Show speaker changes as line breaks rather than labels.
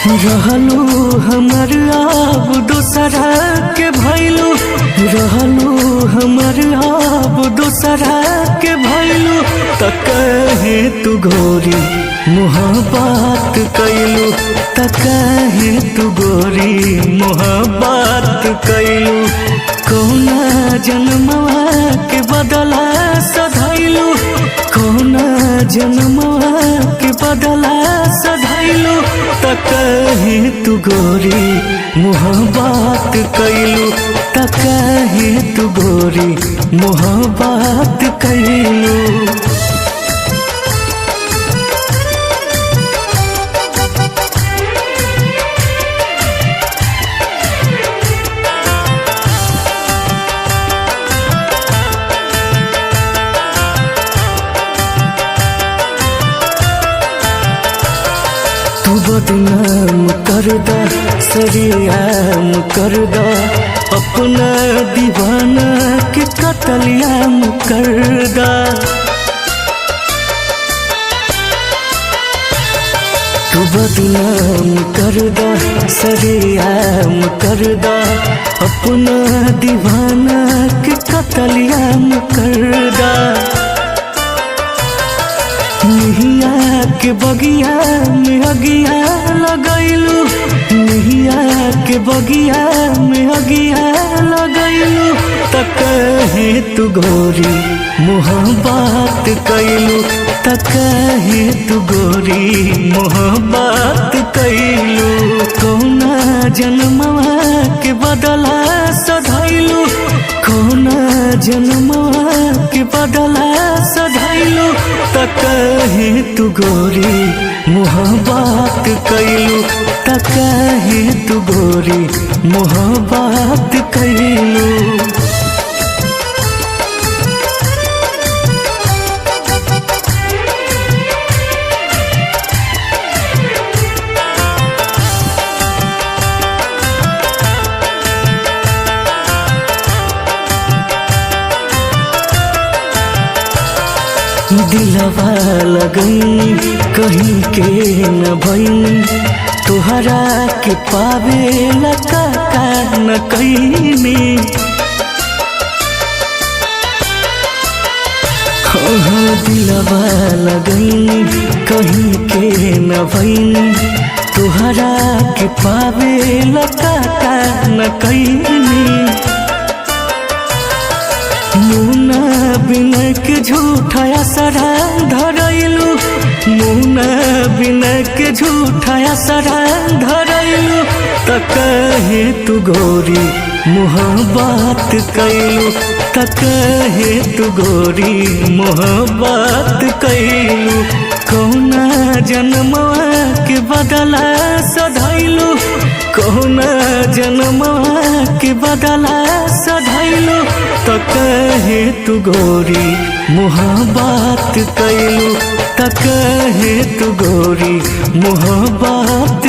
रहलू हमर अब दोसरा के भैलू, रहलू हमर अब दोसरा के भैलू। त कहे तू गोरी मोहब्बत कैलू, त कहे तू गोरी मोहब्बत कैलू। कौना जन्मवा के बदला सधैलू, कौना जन्मवा के बदला सधैलू। त कहे तू गोरी मोहब्बत कैलू, त कहे तू गोरी मोहब्बत कैलू। तू बदनाम कर दा, सरियाम कर दा, अपना दीवाना के कतलियाम कर दा। तू बदनाम कर दा, सरियाम कर दा, अपना दीवाना के कतलियाम कर दा। निहिया के बगिया में अगिया लगैलू, निहिया के बगिया में अगिया लगैलू। त कहे तू गोरी मोहब्बत कैलू, त कहे तू गोरी मोहब्बत कैलू। कौना जन्मवा के बदला सधैलू, कौना जन्मवा के बदला सधैलू। त कहे तू गोरी मोहब्बत कैलू, त कहे तू गोरी मोहब्बत कैलू। दिलवा लगई कहीं के न भई, तुहरा के पावे लका न कईनी। दिलवा लगई कहीं के न भई, तुहरा के पावे लका न कईनी। मुना बिना के झूठा असरा धरैलू, मुना बिना के झूठा असरा धरैलू। त कहे तू गोरी मोहब्बत कैलू, त कहे तू गोरी मोहब्बत कैलू। कौना जन्मवा के बदला सधैलू, कौना जन्मवा के बदला सधैलू। त कहे तू गोरी मोहब्बत कैलू, त कहे तू गोरी मोहब्बत